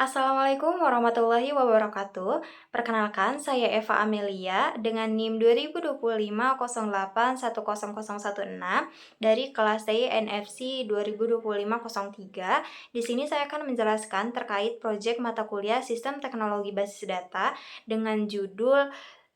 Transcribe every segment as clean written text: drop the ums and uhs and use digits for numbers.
Assalamualaikum warahmatullahi wabarakatuh. Perkenalkan, saya Eva Amelia dengan NIM 202508100106 dari kelas T NFC 202503. Di sini saya akan menjelaskan terkait proyek mata kuliah Sistem Teknologi Basis Data dengan judul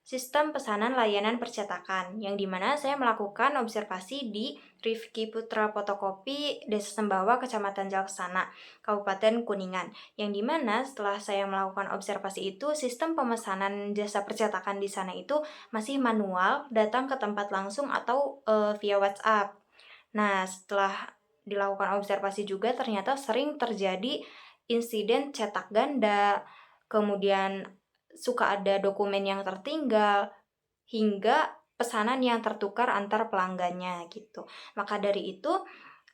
Sistem Pesanan Layanan Percetakan, yang dimana saya melakukan observasi di Rifki Putra Fotokopi, Desa Sembawa, Kecamatan Jalksana, Kabupaten Kuningan. Yang dimana setelah saya melakukan observasi itu, sistem pemesanan jasa percetakan di sana itu masih manual, datang ke tempat langsung atau via WhatsApp. Nah, setelah dilakukan observasi juga ternyata sering terjadi insiden cetak ganda, kemudian suka ada dokumen yang tertinggal, hingga pesanan yang tertukar antar pelanggannya gitu. Maka dari itu,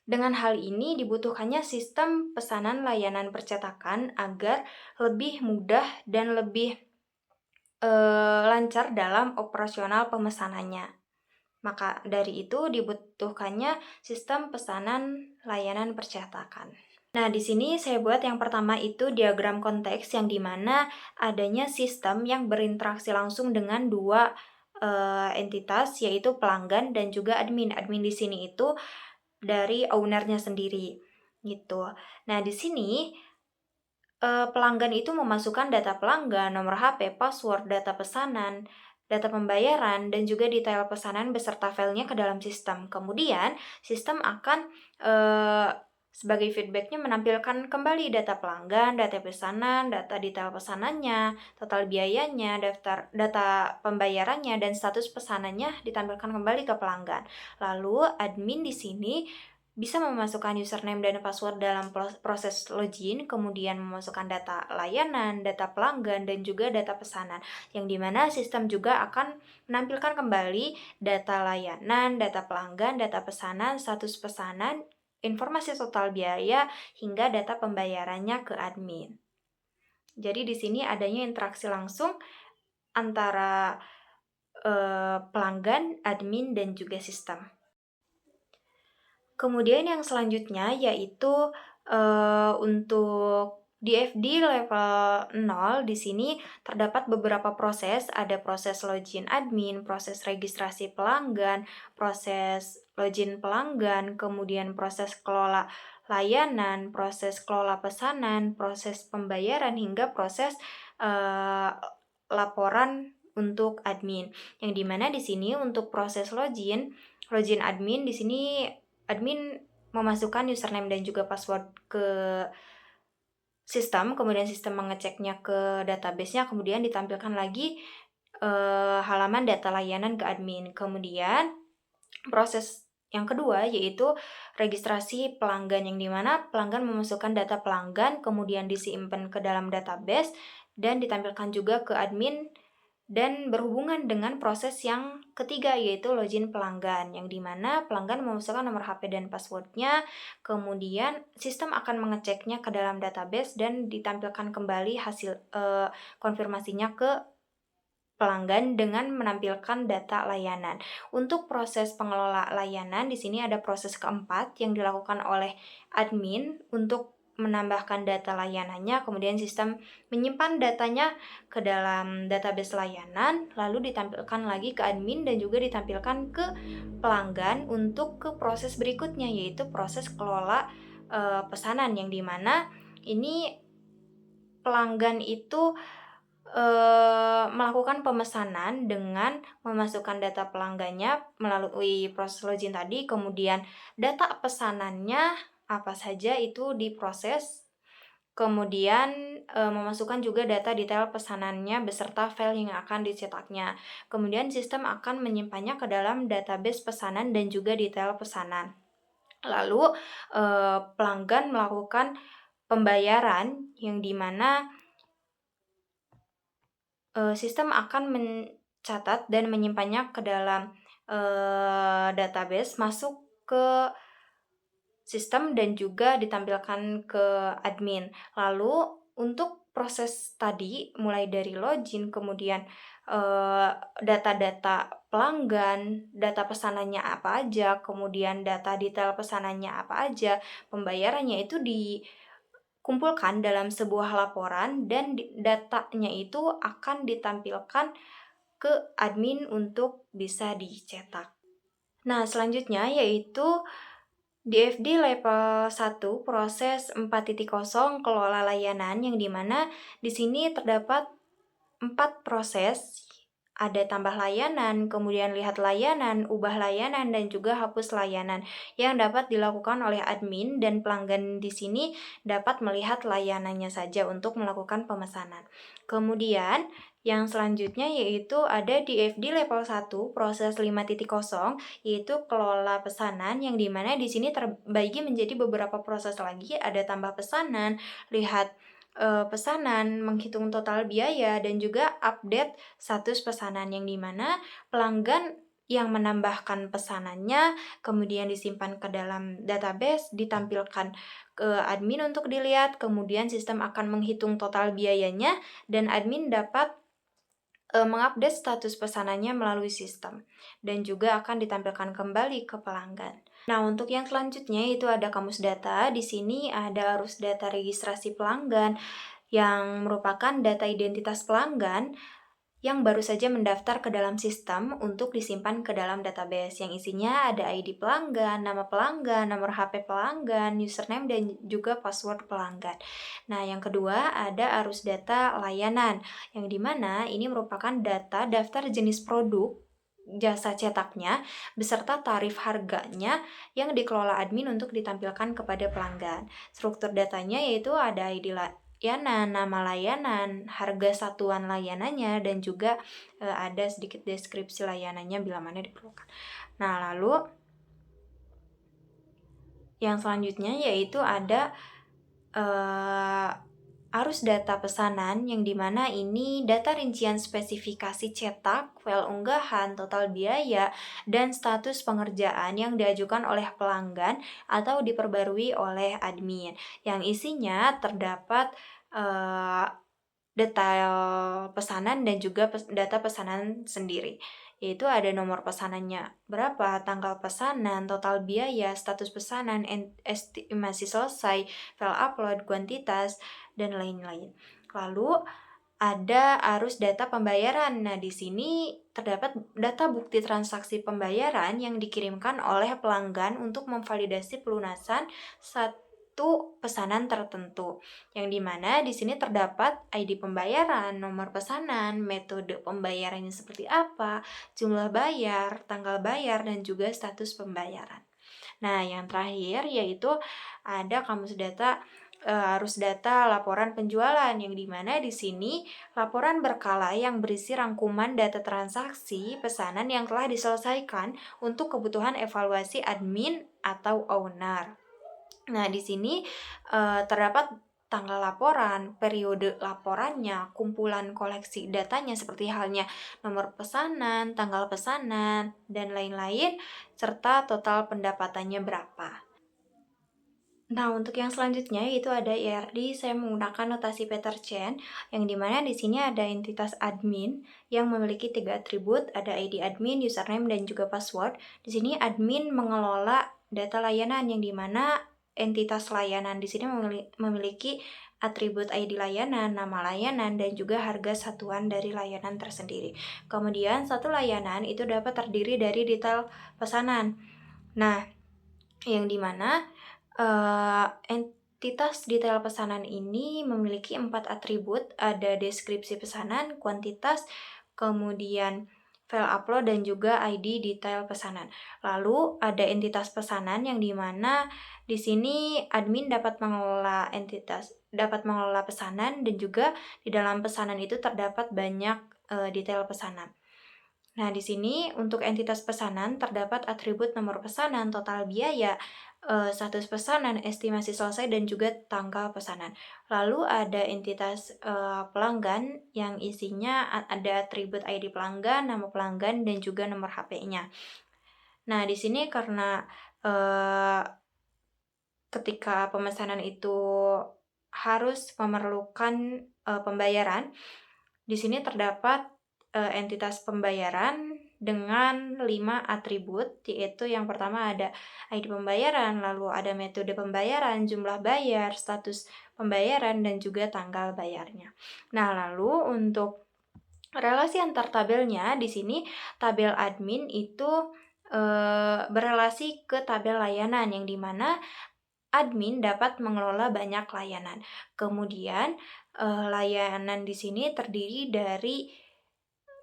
dengan hal ini dibutuhkannya sistem pesanan layanan percetakan agar lebih mudah dan lebih lancar dalam operasional pemesanannya. Maka dari itu dibutuhkannya sistem pesanan layanan percetakan. Nah, di sini saya buat yang pertama itu diagram konteks yang dimana adanya sistem yang berinteraksi langsung dengan dua entitas, yaitu pelanggan dan juga admin. Admin di sini itu dari ownernya sendiri, gitu. Nah, di sini pelanggan itu memasukkan data pelanggan, nomor HP, password, data pesanan, data pembayaran, dan juga detail pesanan beserta filenya ke dalam sistem. Kemudian, sistem akan sebagai feedbacknya menampilkan kembali data pelanggan, data pesanan, data detail pesanannya, total biayanya, data pembayarannya, dan status pesanannya ditampilkan kembali ke pelanggan. Lalu, admin di sini bisa memasukkan username dan password dalam proses login, kemudian memasukkan data layanan, data pelanggan, dan juga data pesanan, yang dimana sistem juga akan menampilkan kembali data layanan, data pelanggan, data pesanan, status pesanan, informasi total biaya, hingga data pembayarannya ke admin. Jadi di sini adanya interaksi langsung antara pelanggan, admin, dan juga sistem. Kemudian yang selanjutnya yaitu untuk DFD level 0 di sini terdapat beberapa proses, ada proses login admin, proses registrasi pelanggan, proses login pelanggan, kemudian proses kelola layanan, proses kelola pesanan, proses pembayaran, hingga proses laporan untuk admin. Yang dimana di sini untuk proses login admin di sini admin memasukkan username dan juga password ke sistem, kemudian sistem mengeceknya ke database-nya, kemudian ditampilkan lagi halaman data layanan ke admin. Kemudian proses yang kedua yaitu registrasi pelanggan, yang dimana pelanggan memasukkan data pelanggan, kemudian disimpan ke dalam database dan ditampilkan juga ke admin, dan berhubungan dengan proses yang ketiga yaitu login pelanggan, yang dimana pelanggan memasukkan nomor HP dan passwordnya, kemudian sistem akan mengeceknya ke dalam database dan ditampilkan kembali hasil konfirmasinya ke pelanggan dengan menampilkan data layanan. Untuk proses pengelola layanan di sini ada proses keempat yang dilakukan oleh admin untuk menambahkan data layanannya, kemudian sistem menyimpan datanya ke dalam database layanan, lalu ditampilkan lagi ke admin dan juga ditampilkan ke pelanggan untuk ke proses berikutnya yaitu proses kelola pesanan, yang dimana ini pelanggan itu melakukan pemesanan dengan memasukkan data pelanggannya melalui proses login tadi, kemudian data pesanannya apa saja itu diproses, kemudian memasukkan juga data detail pesanannya beserta file yang akan dicetaknya. Kemudian sistem akan menyimpannya ke dalam database pesanan dan juga detail pesanan. Lalu pelanggan melakukan pembayaran, yang dimana sistem akan mencatat dan menyimpannya ke dalam database, masuk ke sistem dan juga ditampilkan ke admin. Lalu untuk proses tadi mulai dari login, kemudian data-data pelanggan, data pesanannya apa aja, kemudian data detail pesanannya apa aja, pembayarannya itu kumpulkan dalam sebuah laporan dan datanya itu akan ditampilkan ke admin untuk bisa dicetak. Nah, selanjutnya yaitu DFD level 1 proses 4.0 kelola layanan, yang dimana di sini terdapat 4 proses, ada tambah layanan, kemudian lihat layanan, ubah layanan, dan juga hapus layanan yang dapat dilakukan oleh admin, dan pelanggan di sini dapat melihat layanannya saja untuk melakukan pemesanan. Kemudian yang selanjutnya yaitu ada DFD level 1 proses 5.0 yaitu kelola pesanan, yang dimana di sini terbagi menjadi beberapa proses lagi, ada tambah pesanan, lihat pesanan, menghitung total biaya, dan juga update status pesanan, yang dimana pelanggan yang menambahkan pesanannya kemudian disimpan ke dalam database, ditampilkan ke admin untuk dilihat, kemudian sistem akan menghitung total biayanya dan admin dapat mengupdate status pesanannya melalui sistem, dan juga akan ditampilkan kembali ke pelanggan. Nah, untuk yang selanjutnya itu ada kamus data. Di sini ada arus data registrasi pelanggan yang merupakan data identitas pelanggan yang baru saja mendaftar ke dalam sistem untuk disimpan ke dalam database, yang isinya ada ID pelanggan, nama pelanggan, nomor HP pelanggan, username, dan juga password pelanggan. Nah, yang kedua ada arus data layanan, yang dimana ini merupakan data daftar jenis produk, jasa cetaknya, beserta tarif harganya yang dikelola admin untuk ditampilkan kepada pelanggan. Struktur datanya yaitu ada ID layanan, nama layanan, harga satuan layanannya, dan juga ada sedikit deskripsi layanannya bila mana diperlukan. Nah, lalu yang selanjutnya yaitu ada arus data pesanan, yang dimana ini data rincian spesifikasi cetak, file unggahan, total biaya, dan status pengerjaan yang diajukan oleh pelanggan atau diperbarui oleh admin, yang isinya terdapat detail pesanan dan juga data pesanan sendiri, yaitu ada nomor pesanannya berapa, tanggal pesanan, total biaya, status pesanan, estimasi selesai, file upload, kuantitas, dan lain-lain. Lalu ada arus data pembayaran. Nah, di sini terdapat data bukti transaksi pembayaran yang dikirimkan oleh pelanggan untuk memvalidasi pelunasan satu pesanan tertentu, yang dimana di sini terdapat ID pembayaran, nomor pesanan, metode pembayarannya seperti apa, jumlah bayar, tanggal bayar, dan juga status pembayaran. Nah, yang terakhir yaitu ada kamus data arus data laporan penjualan, yang dimana di sini laporan berkala yang berisi rangkuman data transaksi pesanan yang telah diselesaikan untuk kebutuhan evaluasi admin atau owner. Nah, di sini terdapat tanggal laporan, periode laporannya, kumpulan koleksi datanya seperti halnya nomor pesanan, tanggal pesanan, dan lain-lain, serta total pendapatannya berapa. Nah, untuk yang selanjutnya itu ada IRD. Saya menggunakan notasi Petersen, yang dimana di sini ada entitas admin yang memiliki 3 atribut, ada ID admin, username, dan juga password. Di sini admin mengelola data layanan, yang dimana entitas layanan di sini memiliki atribut ID layanan, nama layanan, dan juga harga satuan dari layanan tersendiri. Kemudian satu layanan itu dapat terdiri dari detail pesanan. Nah, yang dimana entitas detail pesanan ini memiliki 4 atribut, ada deskripsi pesanan, kuantitas, kemudian file upload, dan juga ID detail pesanan. Lalu ada entitas pesanan, yang dimana di sini admin dapat mengelola pesanan, dan juga di dalam pesanan itu terdapat banyak detail pesanan. Nah, di sini untuk entitas pesanan terdapat atribut nomor pesanan, total biaya, status pesanan, estimasi selesai, dan juga tanggal pesanan. Lalu ada entitas pelanggan, yang isinya ada atribut ID pelanggan, nama pelanggan, dan juga nomor HP-nya. Nah, di sini karena ketika pemesanan itu harus memerlukan pembayaran, di sini terdapat entitas pembayaran dengan 5 atribut, yaitu yang pertama ada ID pembayaran, lalu ada metode pembayaran, jumlah bayar, status pembayaran, dan juga tanggal bayarnya. Nah, lalu untuk relasi antar tabelnya, di sini tabel admin itu berelasi ke tabel layanan, yang dimana admin dapat mengelola banyak layanan. Kemudian, layanan di sini terdiri dari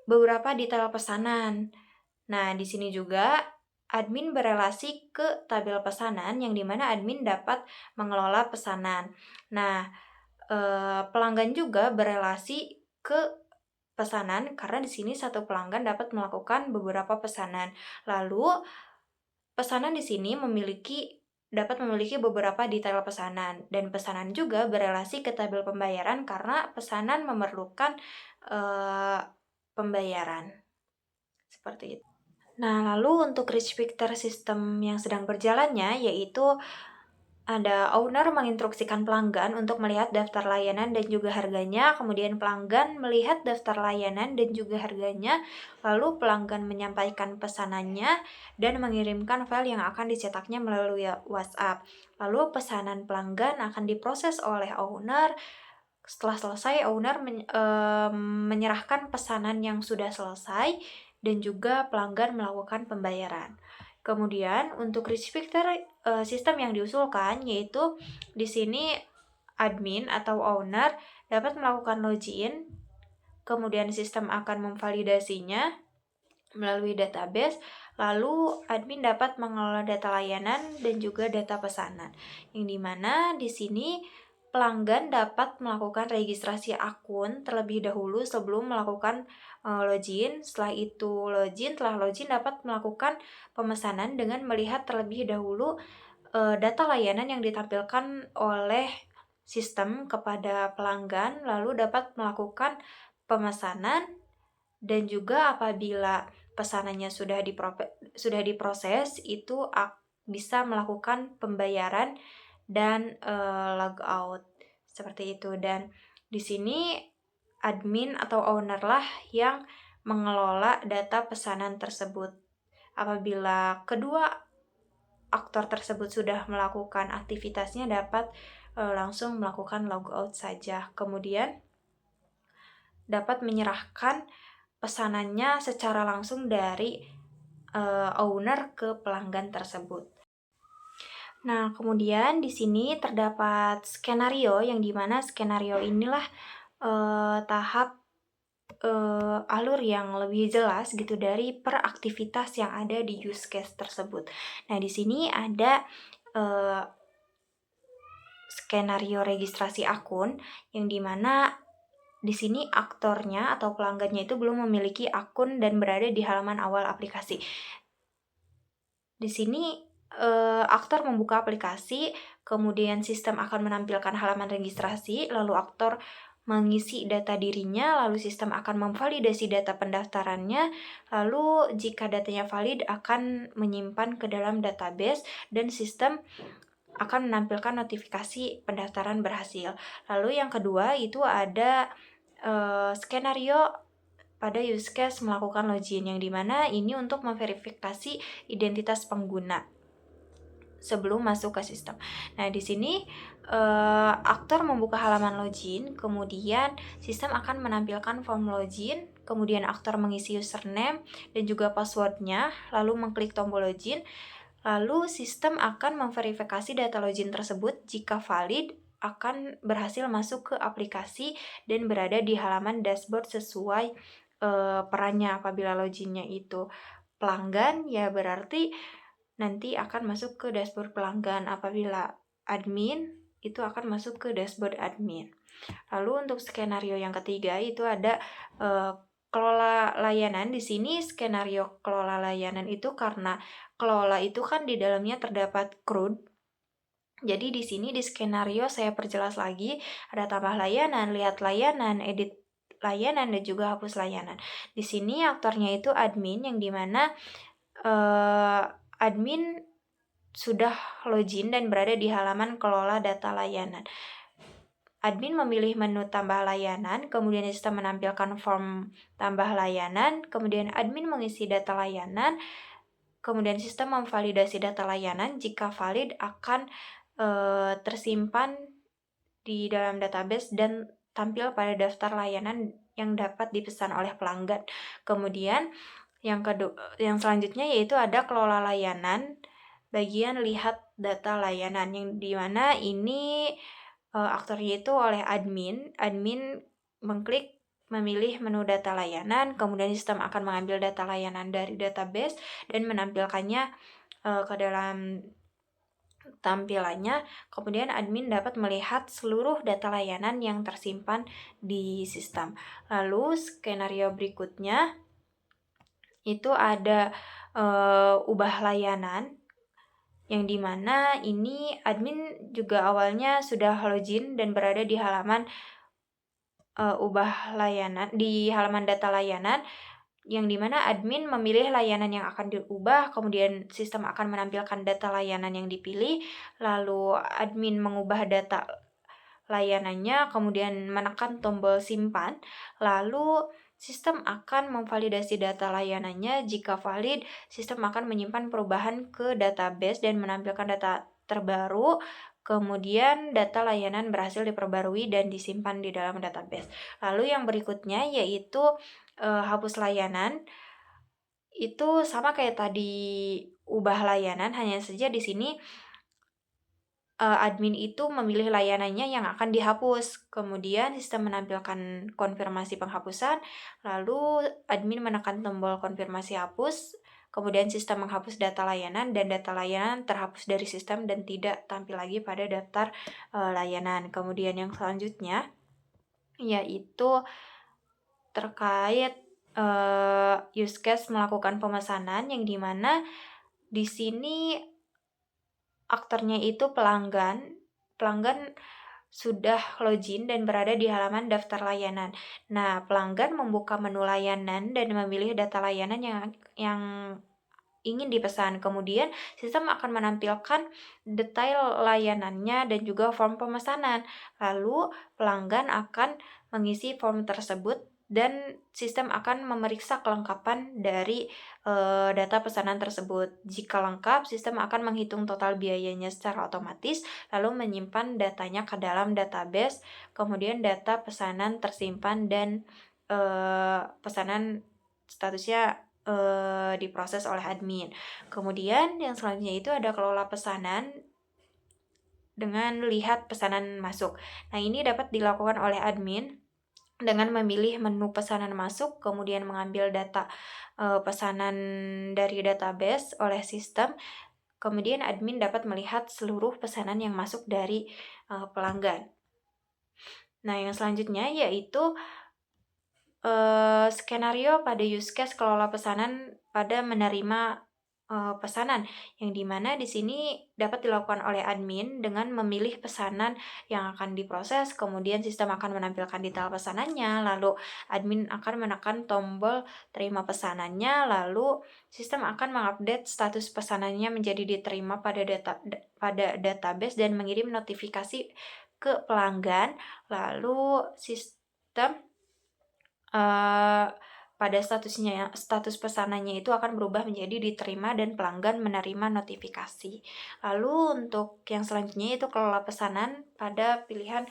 beberapa detail pesanan. Nah, di sini juga admin berelasi ke tabel pesanan, yang dimana admin dapat mengelola pesanan. Nah, pelanggan juga berelasi ke pesanan karena di sini satu pelanggan dapat melakukan beberapa pesanan. Lalu, pesanan di sini dapat memiliki beberapa detail pesanan, dan pesanan juga berelasi ke tabel pembayaran karena pesanan memerlukan pembayaran. Seperti itu. Nah, lalu untuk reach Victor sistem yang sedang berjalannya, yaitu ada owner menginstruksikan pelanggan untuk melihat daftar layanan dan juga harganya, kemudian pelanggan melihat daftar layanan dan juga harganya, lalu pelanggan menyampaikan pesanannya dan mengirimkan file yang akan dicetaknya melalui WhatsApp. Lalu pesanan pelanggan akan diproses oleh owner. Setelah selesai, owner menyerahkan pesanan yang sudah selesai dan juga pelanggan melakukan pembayaran. Kemudian untuk reach Victor sistem yang diusulkan, yaitu di sini admin atau owner dapat melakukan login, kemudian sistem akan memvalidasinya melalui database, lalu admin dapat mengelola data layanan dan juga data pesanan. Yang dimana di sini pelanggan dapat melakukan registrasi akun terlebih dahulu sebelum melakukan login. Setelah login dapat melakukan pemesanan dengan melihat terlebih dahulu data layanan yang ditampilkan oleh sistem kepada pelanggan, lalu dapat melakukan pemesanan, dan juga apabila pesanannya sudah diproses, itu bisa melakukan pembayaran dan logout seperti itu. Dan di sini admin atau owner lah yang mengelola data pesanan tersebut. Apabila kedua aktor tersebut sudah melakukan aktivitasnya, dapat langsung melakukan logout saja. Kemudian dapat menyerahkan pesanannya secara langsung dari owner ke pelanggan tersebut. Nah, kemudian di sini terdapat skenario, yang dimana skenario inilah tahap alur yang lebih jelas gitu dari per aktivitas yang ada di use case tersebut. Nah, di sini ada skenario registrasi akun, yang dimana di sini aktornya atau pelanggannya itu belum memiliki akun dan berada di halaman awal aplikasi. Di sini aktor membuka aplikasi, kemudian sistem akan menampilkan halaman registrasi, lalu aktor mengisi data dirinya, lalu sistem akan memvalidasi data pendaftarannya, lalu jika datanya valid akan menyimpan ke dalam database dan sistem akan menampilkan notifikasi pendaftaran berhasil. Lalu yang kedua itu ada skenario pada use case melakukan login, yang dimana ini untuk memverifikasi identitas pengguna sebelum masuk ke sistem. Nah, di sini aktor membuka halaman login, kemudian sistem akan menampilkan form login, kemudian aktor mengisi username dan juga passwordnya, lalu mengklik tombol login, lalu sistem akan memverifikasi data login tersebut. Jika valid, akan berhasil masuk ke aplikasi dan berada di halaman dashboard sesuai perannya. Apabila loginnya itu pelanggan, ya berarti nanti akan masuk ke dashboard pelanggan. Apabila admin, itu akan masuk ke dashboard admin. Lalu untuk skenario yang ketiga itu ada kelola layanan. Di sini skenario kelola layanan itu karena kelola itu kan di dalamnya terdapat CRUD. Jadi di sini di skenario saya perjelas lagi, ada tambah layanan, lihat layanan, edit layanan, dan juga hapus layanan. Di sini aktornya itu admin, yang dimana admin sudah login dan berada di halaman kelola data layanan. Admin memilih menu tambah layanan, kemudian sistem menampilkan form tambah layanan, kemudian admin mengisi data layanan, kemudian sistem memvalidasi data layanan. Jika valid akan tersimpan di dalam database dan tampil pada daftar layanan yang dapat dipesan oleh pelanggan. Kemudian yang selanjutnya yaitu ada kelola layanan, bagian lihat data layanan, yang di mana ini aktornya itu oleh admin. Admin mengklik memilih menu data layanan, kemudian sistem akan mengambil data layanan dari database dan menampilkannya ke dalam tampilannya. Kemudian admin dapat melihat seluruh data layanan yang tersimpan di sistem. Lalu skenario berikutnya itu ada ubah layanan, yang dimana ini admin juga awalnya sudah login dan berada di halaman ubah layanan, di halaman data layanan, yang dimana admin memilih layanan yang akan diubah, kemudian sistem akan menampilkan data layanan yang dipilih, lalu admin mengubah data layanannya, kemudian menekan tombol simpan, lalu sistem akan memvalidasi data layanannya. Jika valid, sistem akan menyimpan perubahan ke database dan menampilkan data terbaru. Kemudian data layanan berhasil diperbarui dan disimpan di dalam database. Lalu yang berikutnya yaitu hapus layanan. Itu sama kayak tadi ubah layanan, hanya saja di sini admin itu memilih layanannya yang akan dihapus. Kemudian sistem menampilkan konfirmasi penghapusan, lalu admin menekan tombol konfirmasi hapus, kemudian sistem menghapus data layanan dan data layanan terhapus dari sistem dan tidak tampil lagi pada daftar layanan. Kemudian yang selanjutnya yaitu terkait use case melakukan pemesanan, yang dimana di sini aktornya itu pelanggan. Pelanggan sudah login dan berada di halaman daftar layanan. Nah, pelanggan membuka menu layanan dan memilih data layanan yang ingin dipesan. Kemudian, sistem akan menampilkan detail layanannya dan juga form pemesanan. Lalu, pelanggan akan mengisi form tersebut dan sistem akan memeriksa kelengkapan dari data pesanan tersebut. Jika lengkap, sistem akan menghitung total biayanya secara otomatis, lalu menyimpan datanya ke dalam database. Kemudian data pesanan tersimpan dan pesanan statusnya diproses oleh admin. Kemudian yang selanjutnya itu ada kelola pesanan dengan lihat pesanan masuk. Nah, ini dapat dilakukan oleh admin dengan memilih menu pesanan masuk, kemudian mengambil data pesanan dari database oleh sistem. Kemudian admin dapat melihat seluruh pesanan yang masuk dari pelanggan. Nah, yang selanjutnya yaitu skenario pada use case kelola pesanan pada menerima pesanan, yang dimana di sini dapat dilakukan oleh admin dengan memilih pesanan yang akan diproses, kemudian sistem akan menampilkan detail pesanannya, lalu admin akan menekan tombol terima pesanannya, lalu sistem akan mengupdate status pesanannya menjadi diterima pada database dan mengirim notifikasi ke pelanggan, lalu sistem pada status pesanannya itu akan berubah menjadi diterima dan pelanggan menerima notifikasi. Lalu untuk yang selanjutnya itu kelola pesanan pada pilihan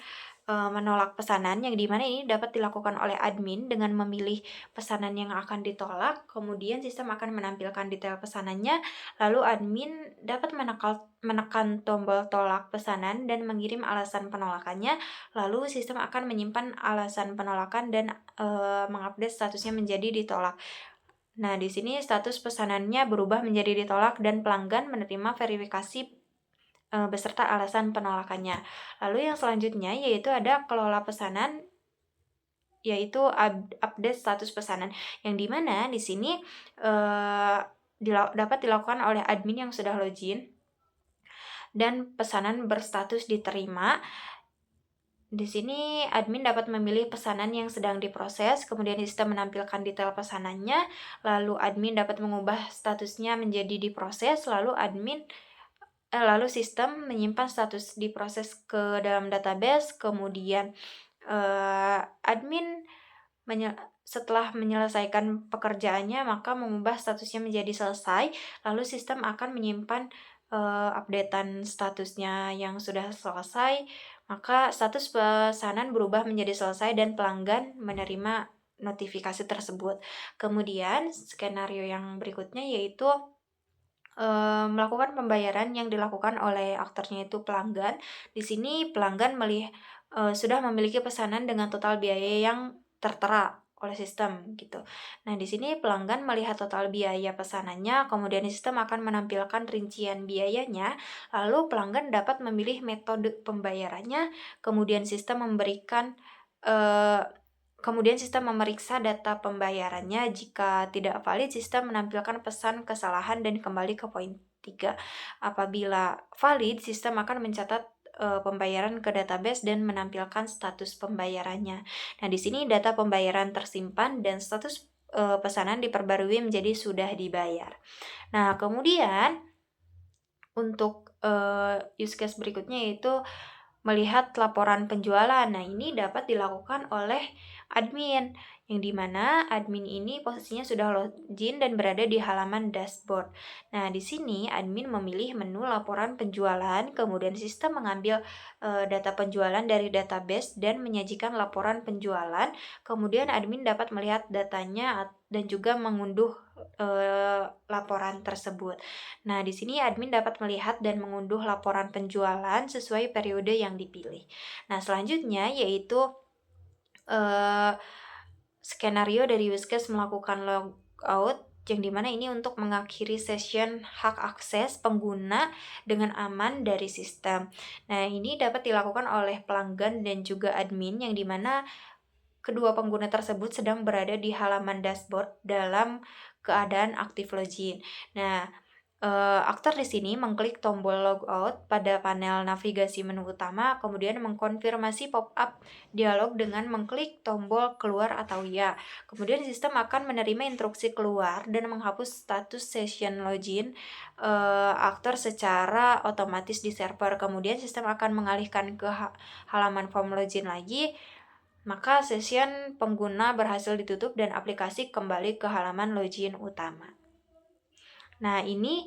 menolak pesanan, yang dimana ini dapat dilakukan oleh admin dengan memilih pesanan yang akan ditolak, kemudian sistem akan menampilkan detail pesanannya, lalu admin dapat menekan tombol tolak pesanan dan mengirim alasan penolakannya, lalu sistem akan menyimpan alasan penolakan dan mengupdate statusnya menjadi ditolak. Nah, di sini status pesanannya berubah menjadi ditolak dan pelanggan menerima verifikasi beserta alasan penolakannya. Lalu yang selanjutnya yaitu ada kelola pesanan, yaitu update status pesanan, yang dimana di sini dapat dilakukan oleh admin yang sudah login dan pesanan berstatus diterima. Di sini admin dapat memilih pesanan yang sedang diproses, kemudian sistem menampilkan detail pesanannya, lalu admin dapat mengubah statusnya menjadi diproses, lalu sistem menyimpan status diproses ke dalam database, kemudian admin setelah menyelesaikan pekerjaannya maka mengubah statusnya menjadi selesai, lalu sistem akan menyimpan updatean statusnya yang sudah selesai maka status pesanan berubah menjadi selesai dan pelanggan menerima notifikasi tersebut. Kemudian skenario yang berikutnya yaitu melakukan pembayaran yang dilakukan oleh aktornya itu pelanggan. Di sini pelanggan sudah memiliki pesanan dengan total biaya yang tertera oleh sistem gitu. Nah, di sini pelanggan melihat total biaya pesanannya, kemudian sistem akan menampilkan rincian biayanya, lalu pelanggan dapat memilih metode pembayarannya, kemudian sistem memberikan eh, kemudian sistem memeriksa data pembayarannya. Jika tidak valid, sistem menampilkan pesan kesalahan dan kembali ke poin 3. Apabila valid, sistem akan mencatat pembayaran ke database dan menampilkan status pembayarannya. Nah, di sini data pembayaran tersimpan dan status pesanan diperbarui menjadi sudah dibayar. Nah, kemudian untuk use case berikutnya yaitu melihat laporan penjualan. Nah, ini dapat dilakukan oleh admin, yang dimana admin ini posisinya sudah login dan berada di halaman dashboard. Nah, di sini admin memilih menu laporan penjualan, kemudian sistem mengambil data penjualan dari database dan menyajikan laporan penjualan. Kemudian admin dapat melihat datanya dan juga mengunduh laporan tersebut. Nah, di sini admin dapat melihat dan mengunduh laporan penjualan sesuai periode yang dipilih. Nah, selanjutnya yaitu eh, skenario dari use case melakukan logout, yang dimana ini untuk mengakhiri session hak akses pengguna dengan aman dari sistem. Nah, ini dapat dilakukan oleh pelanggan dan juga admin, yang dimana kedua pengguna tersebut sedang berada di halaman dashboard dalam keadaan aktif login. Nah, aktor di sini mengklik tombol logout pada panel navigasi menu utama, kemudian mengkonfirmasi pop-up dialog dengan mengklik tombol keluar atau ya. Kemudian sistem akan menerima instruksi keluar dan menghapus status session login aktor secara otomatis di server. Kemudian sistem akan mengalihkan ke halaman form login lagi, maka session pengguna berhasil ditutup dan aplikasi kembali ke halaman login utama. Nah, ini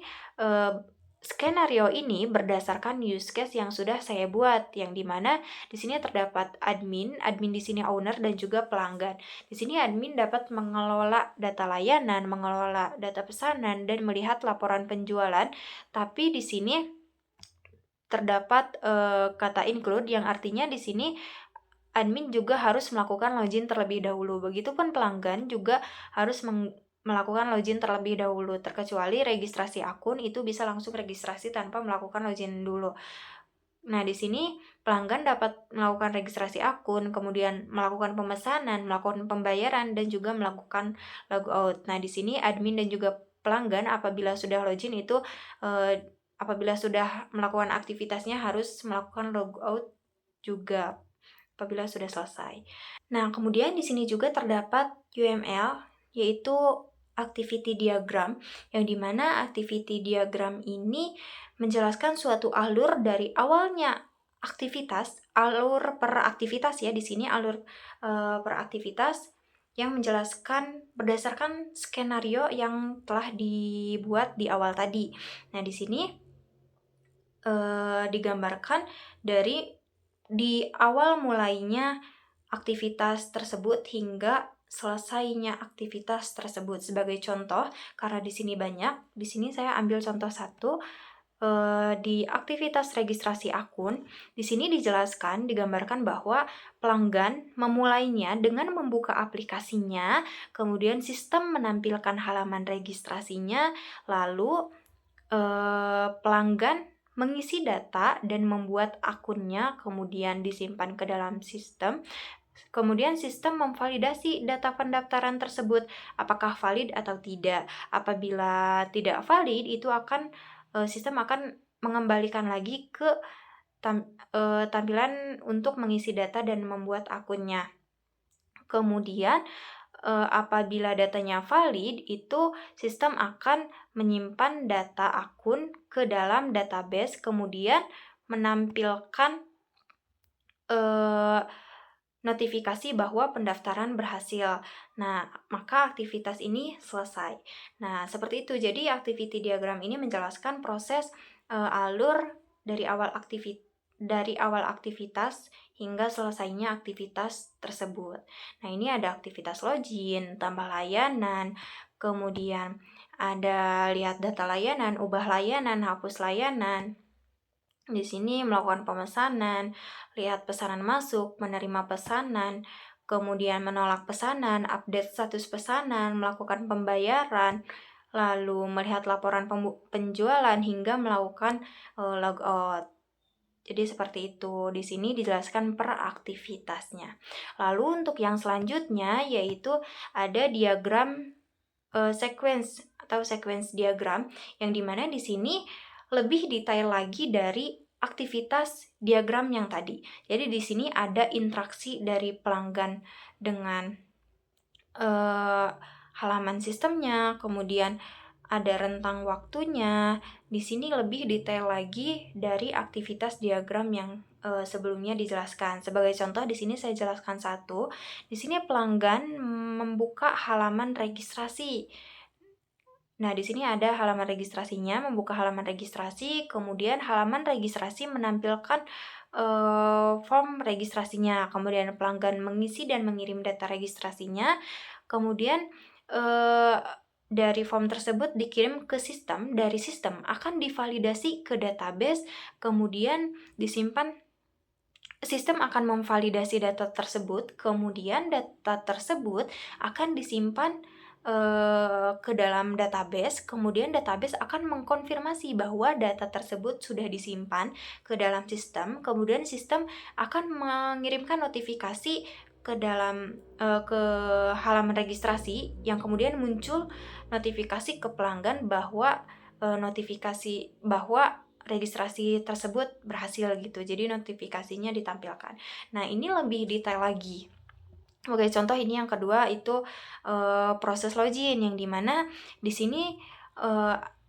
skenario ini berdasarkan use case yang sudah saya buat, yang dimana di sini terdapat admin di sini owner dan juga pelanggan. Di sini admin dapat mengelola data layanan, mengelola data pesanan dan melihat laporan penjualan. Tapi di sini terdapat kata include, yang artinya di sini admin juga harus melakukan login terlebih dahulu. Begitupun pelanggan juga harus melakukan login terlebih dahulu, terkecuali registrasi akun itu bisa langsung registrasi tanpa melakukan login dulu. Nah, di sini pelanggan dapat melakukan registrasi akun, kemudian melakukan pemesanan, melakukan pembayaran, dan juga melakukan logout. Nah, di sini admin dan juga pelanggan apabila sudah login itu apabila sudah melakukan aktivitasnya harus melakukan logout juga apabila sudah selesai. Nah, kemudian di sini juga terdapat UML, yaitu activity diagram, yang dimana activity diagram ini menjelaskan suatu alur dari awalnya aktivitas, alur per aktivitas ya, di sini alur per aktivitas yang menjelaskan berdasarkan skenario yang telah dibuat di awal tadi. Nah, di sini digambarkan di awal mulainya aktivitas tersebut hingga selesainya aktivitas tersebut. Sebagai contoh, karena di sini banyak, di sini saya ambil contoh satu. Di aktivitas registrasi akun, di sini digambarkan bahwa pelanggan memulainya dengan membuka aplikasinya, kemudian sistem menampilkan halaman registrasinya, lalu pelanggan mengisi data dan membuat akunnya, kemudian disimpan ke dalam sistem. Kemudian sistem memvalidasi data pendaftaran tersebut, apakah valid atau tidak. Apabila tidak valid, itu sistem akan mengembalikan lagi ke tampilan untuk mengisi data dan membuat akunnya. Kemudian apabila datanya valid, itu sistem akan menyimpan data akun ke dalam database, kemudian menampilkan notifikasi bahwa pendaftaran berhasil. Nah, maka aktivitas ini selesai. Nah, seperti itu. Jadi, activity diagram ini menjelaskan proses alur dari awal dari awal aktivitas hingga selesainya aktivitas tersebut. Nah, ini ada aktivitas login, tambah layanan, kemudian ada lihat data layanan, ubah layanan, hapus layanan. Di sini melakukan pemesanan, lihat pesanan masuk, menerima pesanan, kemudian menolak pesanan, update status pesanan, melakukan pembayaran, lalu melihat laporan penjualan hingga melakukan logout. Jadi seperti itu. Di sini dijelaskan per aktivitasnya. Lalu untuk yang selanjutnya yaitu ada diagram sequence atau sequence diagram yang dimana di sini lebih detail lagi dari aktivitas diagram yang tadi. Jadi di sini ada interaksi dari pelanggan dengan halaman sistemnya, kemudian ada rentang waktunya. Di sini lebih detail lagi dari aktivitas diagram yang sebelumnya dijelaskan. Sebagai contoh, di sini saya jelaskan satu. Di sini pelanggan membuka halaman registrasi. Nah, di sini ada halaman registrasinya, membuka halaman registrasi, kemudian halaman registrasi menampilkan form registrasinya, kemudian pelanggan mengisi dan mengirim data registrasinya, kemudian dari form tersebut dikirim ke sistem, dari sistem akan divalidasi ke database, kemudian disimpan. Sistem akan memvalidasi data tersebut, kemudian data tersebut akan disimpan ke dalam database, kemudian database akan mengkonfirmasi bahwa data tersebut sudah disimpan ke dalam sistem, kemudian sistem akan mengirimkan notifikasi ke dalam ke halaman registrasi yang kemudian muncul notifikasi ke pelanggan bahwa notifikasi bahwa registrasi tersebut berhasil gitu. Jadi notifikasinya ditampilkan. Nah, ini lebih detail lagi. Oke, contoh ini yang kedua itu proses login yang dimana di sini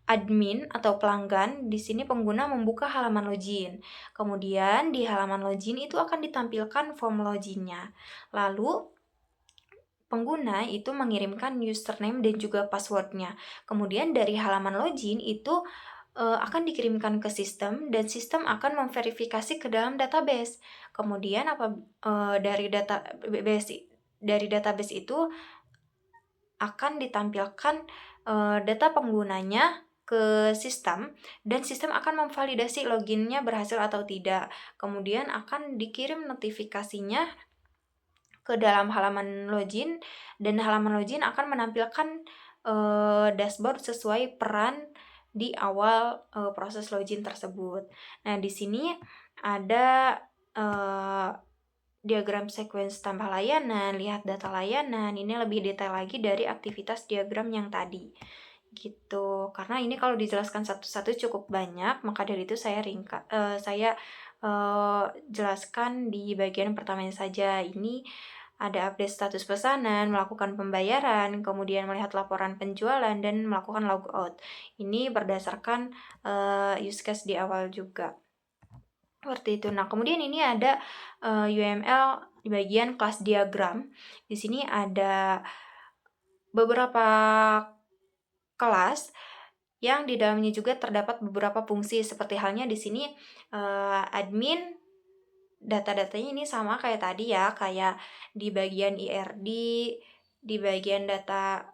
admin atau pelanggan di sini pengguna membuka halaman login. Kemudian di halaman login itu akan ditampilkan form loginnya. Lalu pengguna itu mengirimkan username dan juga passwordnya. Kemudian dari halaman login itu akan dikirimkan ke sistem dan sistem akan memverifikasi ke dalam database. Kemudian dari database itu akan ditampilkan data penggunanya ke sistem dan sistem akan memvalidasi loginnya berhasil atau tidak. Kemudian akan dikirim notifikasinya ke dalam halaman login dan halaman login akan menampilkan dashboard sesuai peran di awal proses login tersebut. Nah, di sini ada diagram sequence tambah layanan, lihat data layanan. Ini lebih detail lagi dari aktivitas diagram yang tadi. Gitu. Karena ini kalau dijelaskan satu-satu cukup banyak, maka dari itu saya jelaskan di bagian pertamanya saja. Ini ada update status pesanan, melakukan pembayaran, kemudian melihat laporan penjualan, dan melakukan logout. Ini berdasarkan use case di awal juga. Seperti itu. Nah, kemudian ini ada UML di bagian kelas diagram. Di sini ada beberapa kelas yang di dalamnya juga terdapat beberapa fungsi seperti halnya di sini admin. Data-datanya ini sama kayak tadi ya, kayak di bagian IRD, di bagian data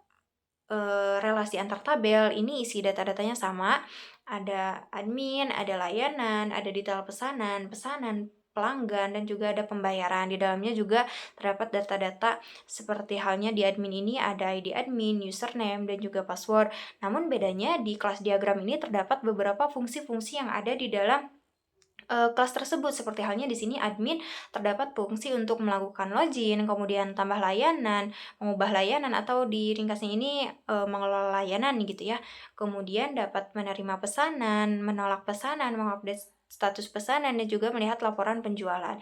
relasi antar tabel, ini isi data-datanya sama. Ada admin, ada layanan, ada detail pesanan, pelanggan, dan juga ada pembayaran. Di dalamnya juga terdapat data-data seperti halnya di admin ini ada ID admin, username, dan juga password. Namun bedanya di kelas diagram ini terdapat beberapa fungsi-fungsi yang ada di dalam kelas tersebut, seperti halnya di sini admin terdapat fungsi untuk melakukan login, kemudian tambah layanan, mengubah layanan, atau di ringkasnya ini mengelola layanan gitu ya. Kemudian dapat menerima pesanan, menolak pesanan, mengupdate status pesanan, dan juga melihat laporan penjualan.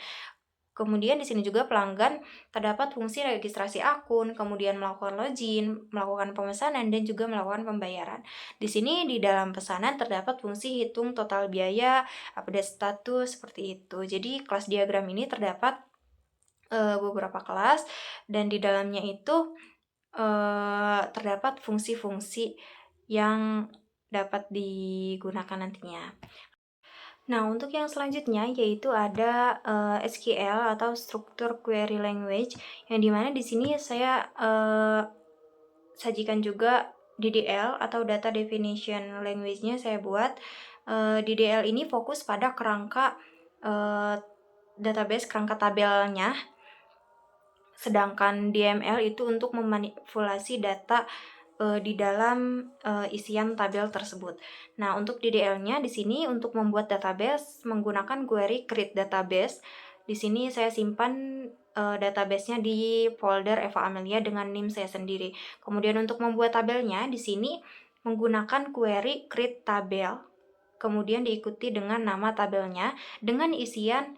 Kemudian di sini juga pelanggan terdapat fungsi registrasi akun, kemudian melakukan login, melakukan pemesanan, dan juga melakukan pembayaran. Di sini di dalam pesanan terdapat fungsi hitung total biaya, update status, seperti itu. Jadi kelas diagram ini terdapat beberapa kelas dan di dalamnya itu terdapat fungsi-fungsi yang dapat digunakan nantinya. Nah, untuk yang selanjutnya yaitu ada SQL atau Structure Query Language, yang dimana di sini saya sajikan juga DDL atau Data Definition Language-nya saya buat. DDL ini fokus pada kerangka database, kerangka tabelnya, sedangkan DML itu untuk memanipulasi data di dalam isian tabel tersebut. Nah, untuk DDL-nya di sini untuk membuat database menggunakan query create database. Di sini saya simpan database-nya di folder Eva Amelia dengan NIM saya sendiri. Kemudian untuk membuat tabelnya di sini menggunakan query create tabel. Kemudian diikuti dengan nama tabelnya dengan isian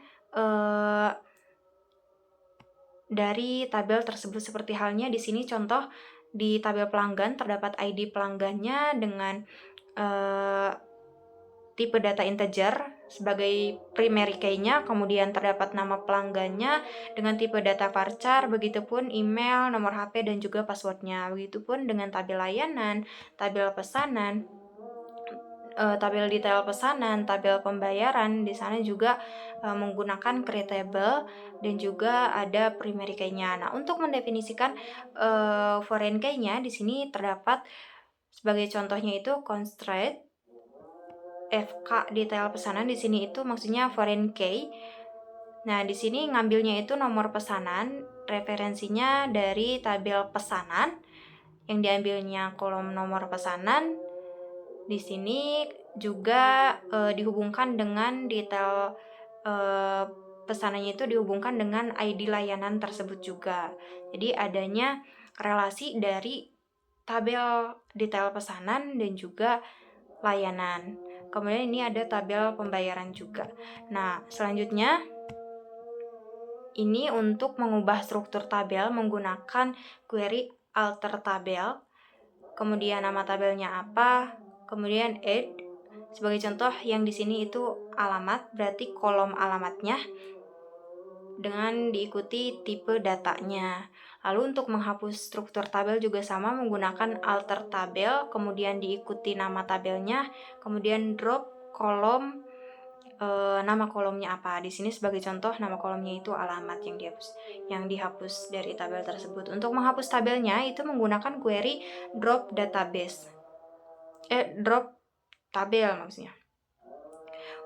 dari tabel tersebut, seperti halnya di sini contoh di tabel pelanggan terdapat ID pelanggannya dengan tipe data integer sebagai primary key-nya, kemudian terdapat nama pelanggannya dengan tipe data varchar, begitupun email, nomor HP, dan juga passwordnya. Begitupun dengan tabel layanan, tabel pesanan, tabel detail pesanan, tabel pembayaran. Di sana juga menggunakan creatable dan juga ada primary key-nya. Nah, untuk mendefinisikan foreign key-nya di sini terdapat sebagai contohnya itu constraint FK detail pesanan. Di sini itu maksudnya foreign key. Nah, di sini ngambilnya itu nomor pesanan, referensinya dari tabel pesanan yang diambilnya kolom nomor pesanan. Di sini juga dihubungkan dengan detail pesanannya itu dihubungkan dengan ID layanan tersebut juga. Jadi adanya relasi dari tabel detail pesanan dan juga layanan. Kemudian ini ada tabel pembayaran juga. Nah, selanjutnya ini untuk mengubah struktur tabel menggunakan query alter tabel. Kemudian nama tabelnya apa? Kemudian add. Sebagai contoh yang di sini itu alamat, berarti kolom alamatnya dengan diikuti tipe datanya. Lalu untuk menghapus struktur tabel juga sama, menggunakan alter tabel, kemudian diikuti nama tabelnya, kemudian drop kolom nama kolomnya apa. Di sini sebagai contoh nama kolomnya itu alamat yang dihapus dari tabel tersebut. Untuk menghapus tabelnya itu menggunakan query drop database. Drop tabel maksudnya.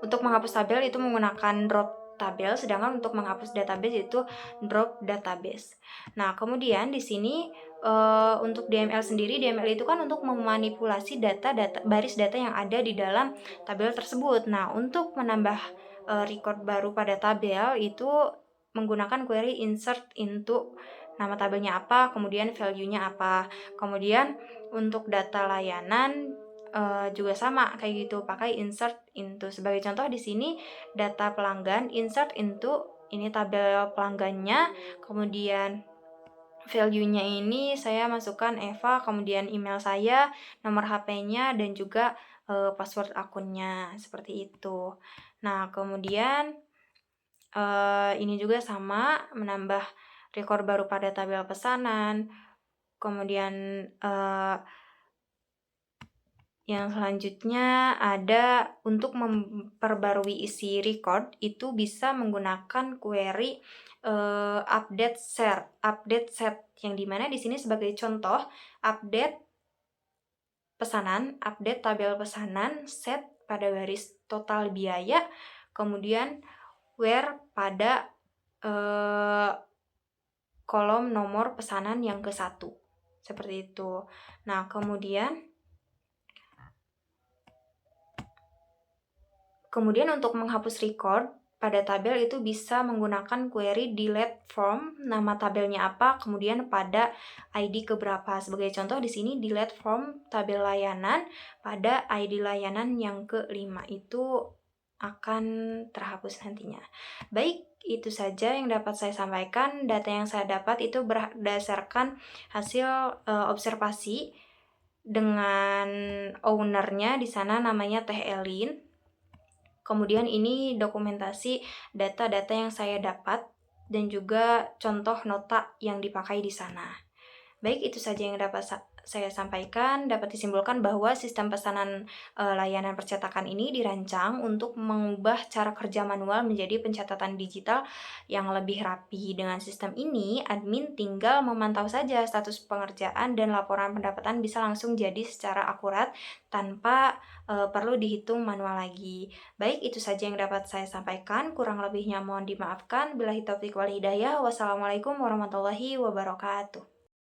Untuk menghapus tabel itu menggunakan drop tabel, sedangkan untuk menghapus database itu drop database. Nah, kemudian di sini untuk DML sendiri, DML itu kan untuk memanipulasi baris data yang ada di dalam tabel tersebut. Nah, untuk menambah record baru pada tabel itu menggunakan query insert into nama tabelnya apa, kemudian value-nya apa. Kemudian untuk data layanan juga sama kayak gitu, pakai insert into. Sebagai contoh di sini data pelanggan, insert into ini tabel pelanggannya, kemudian value-nya ini saya masukkan Eva, kemudian email saya, nomor HP-nya, dan juga password akunnya, seperti itu. Nah, kemudian ini juga sama, menambah record baru pada tabel pesanan. Kemudian yang selanjutnya ada untuk memperbarui isi record itu bisa menggunakan query update set, yang dimana di sini sebagai contoh update pesanan, update tabel pesanan, set pada baris total biaya, kemudian where pada kolom nomor pesanan yang ke-1, seperti itu. Nah, Kemudian untuk menghapus record pada tabel itu bisa menggunakan query delete from nama tabelnya apa, kemudian pada ID keberapa. Sebagai contoh di sini delete from tabel layanan pada ID layanan yang ke-5 itu akan terhapus nantinya. Baik, itu saja yang dapat saya sampaikan. Data yang saya dapat itu berdasarkan hasil observasi dengan ownernya, di sana namanya Teh Elin. Kemudian ini dokumentasi data-data yang saya dapat dan juga contoh nota yang dipakai di sana. Baik, itu saja yang dapat saya sampaikan. Dapat disimpulkan bahwa sistem pesanan layanan percetakan ini dirancang untuk mengubah cara kerja manual menjadi pencatatan digital yang lebih rapi. Dengan sistem ini, admin tinggal memantau saja status pengerjaan dan laporan pendapatan bisa langsung jadi secara akurat tanpa perlu dihitung manual lagi. Baik, itu saja yang dapat saya sampaikan. Kurang lebihnya mohon dimaafkan. Billahi taufiq wal hidayah. Wassalamualaikum warahmatullahi wabarakatuh.